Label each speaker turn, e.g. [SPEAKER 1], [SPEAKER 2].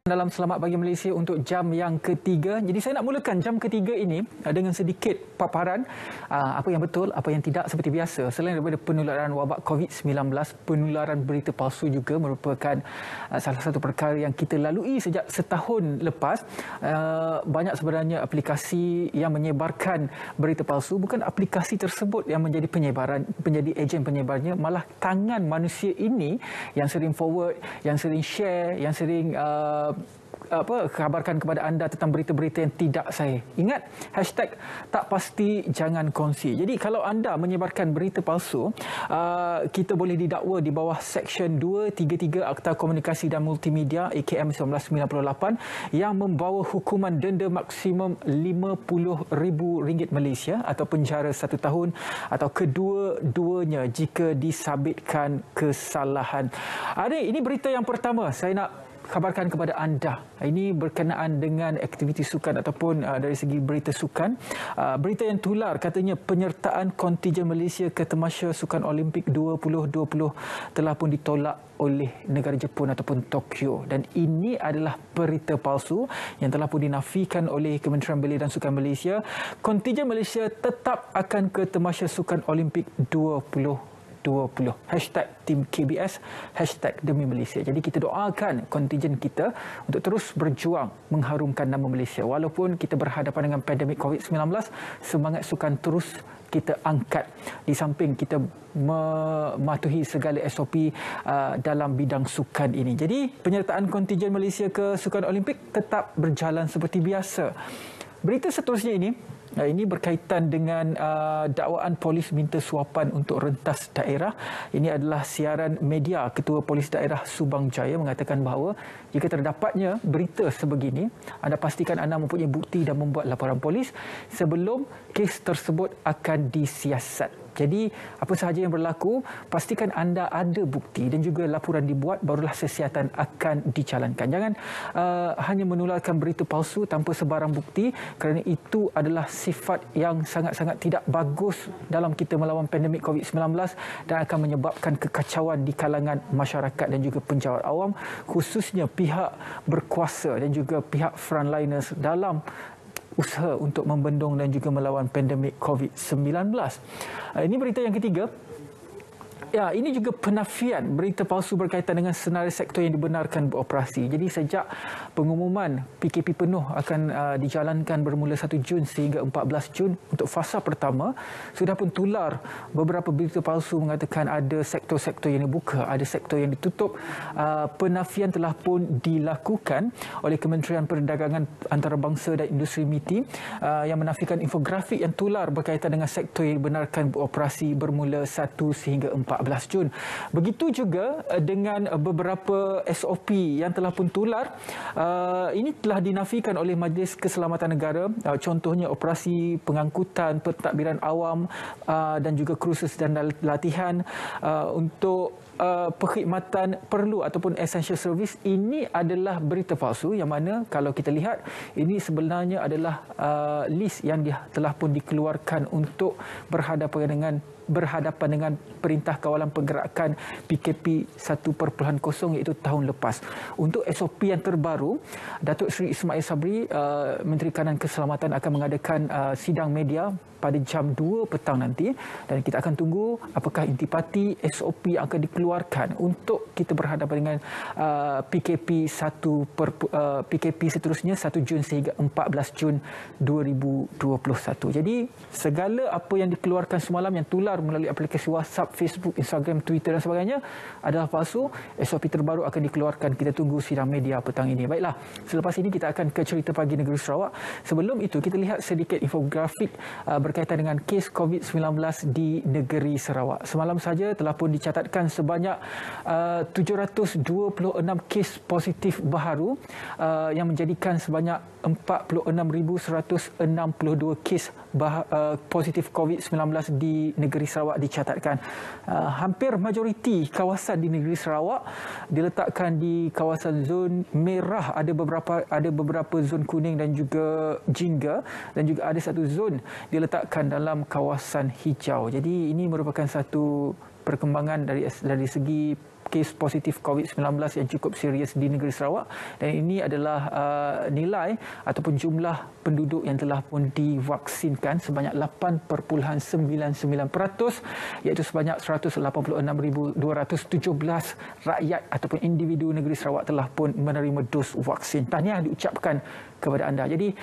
[SPEAKER 1] Dalam Selamat Pagi Malaysia untuk jam yang ketiga. Jadi saya nak mulakan jam ketiga ini dengan sedikit paparan apa yang betul, apa yang tidak seperti biasa. Selain daripada penularan wabak COVID-19, penularan berita palsu juga merupakan salah satu perkara yang kita lalui sejak setahun lepas. Banyak sebenarnya aplikasi yang menyebarkan berita palsu. Bukan aplikasi tersebut yang menjadi menjadi ejen penyebarnya, malah tangan manusia ini yang sering forward, yang sering share, yang sering kabarkan kepada anda tentang berita-berita yang tidak saya. Ingat, hashtag tak pasti jangan kongsi. Jadi kalau anda menyebarkan berita palsu, kita boleh didakwa di bawah Seksyen 233 Akta Komunikasi dan Multimedia AKM 1998 yang membawa hukuman denda maksimum RM50,000 Malaysia atau penjara 1 tahun atau kedua-duanya jika disabitkan kesalahan. Ini berita yang pertama saya nak khabarkan kepada anda. Ini berkenaan dengan aktiviti sukan ataupun dari segi berita sukan. Berita yang tular katanya penyertaan kontijen Malaysia ke Tamasya Sukan Olimpik 2020 telah pun ditolak oleh negara Jepun ataupun Tokyo. Dan ini adalah berita palsu yang telah pun dinafikan oleh Kementerian Belia dan Sukan Malaysia. Kontijen Malaysia tetap akan ke Tamasya Sukan Olimpik 2020. Hashtag Tim KBS, hashtag Demi Malaysia. Jadi kita doakan kontijen kita untuk terus berjuang mengharumkan nama Malaysia. Walaupun kita berhadapan dengan pandemik COVID-19, semangat sukan terus kita angkat. Di samping kita mematuhi segala SOP dalam bidang sukan ini. Jadi penyertaan kontijen Malaysia ke Sukan Olimpik tetap berjalan seperti biasa. Berita seterusnya ini berkaitan dengan dakwaan polis minta suapan untuk rentas daerah. Ini adalah siaran media Ketua Polis Daerah Subang Jaya mengatakan bahawa jika terdapatnya berita sebegini, anda pastikan anda mempunyai bukti dan membuat laporan polis sebelum kes tersebut akan disiasat. Jadi apa sahaja yang berlaku, pastikan anda ada bukti dan juga laporan dibuat, barulah siasatan akan dijalankan. Jangan hanya menularkan berita palsu tanpa sebarang bukti, kerana itu adalah sifat yang sangat-sangat tidak bagus dalam kita melawan pandemik COVID-19 dan akan menyebabkan kekacauan di kalangan masyarakat dan juga penjawat awam, khususnya pihak berkuasa dan juga pihak frontliners dalam usaha untuk membendung dan juga melawan pandemik COVID-19. Ini berita yang ketiga. Ya, ini juga penafian berita palsu berkaitan dengan senarai sektor yang dibenarkan beroperasi. Jadi sejak pengumuman PKP penuh akan dijalankan bermula 1 Jun sehingga 14 Jun untuk fasa pertama, sudah pun tular beberapa berita palsu mengatakan ada sektor-sektor yang dibuka, ada sektor yang ditutup. Penafian telah pun dilakukan oleh Kementerian Perdagangan Antarabangsa dan Industri MITI yang menafikan infografik yang tular berkaitan dengan sektor yang dibenarkan beroperasi bermula 1 sehingga 14 Jun. Begitu juga dengan beberapa SOP yang telah pun tular. Ini telah dinafikan oleh Majlis Keselamatan Negara. Contohnya operasi pengangkutan, pentadbiran awam dan juga kursus dan latihan untuk perkhidmatan perlu ataupun essential service. Ini adalah berita palsu yang mana kalau kita lihat ini sebenarnya adalah list yang telah pun dikeluarkan untuk berhadapan dengan Perintah Kawalan Pergerakan PKP 1.0 iaitu tahun lepas. Untuk SOP yang terbaru, Datuk Seri Ismail Sabri, Menteri Kanan Keselamatan akan mengadakan sidang media pada jam 2 petang nanti dan kita akan tunggu apakah intipati SOP yang akan dikeluarkan untuk kita berhadapan dengan PKP seterusnya 1 Jun sehingga 14 Jun 2021. Jadi segala apa yang dikeluarkan semalam yang tular melalui aplikasi WhatsApp, Facebook, Instagram, Twitter dan sebagainya adalah palsu. SOP terbaru akan dikeluarkan. Kita tunggu sidang media petang ini. Baiklah, selepas ini kita akan ke cerita pagi negeri Sarawak. Sebelum itu kita lihat sedikit infografik berkaitan dengan kes COVID-19 di negeri Sarawak. Semalam saja telah pun dicatatkan sebanyak 726 kes positif baharu yang menjadikan sebanyak 46,162 kes positif COVID-19 di negeri Sarawak dicatatkan. Hampir majoriti kawasan di negeri Sarawak diletakkan di kawasan zon merah. Ada beberapa zon kuning dan juga jingga, dan juga ada satu zon diletakkan dalam kawasan hijau. Jadi ini merupakan satu perkembangan dari segi kes positif COVID-19 yang cukup serius di negeri Sarawak, dan ini adalah nilai ataupun jumlah penduduk yang telah pun divaksinkan sebanyak 8.99%, iaitu sebanyak 186,217 rakyat ataupun individu negeri Sarawak telah pun menerima dos vaksin. Tahniah diucapkan kepada anda. Jadi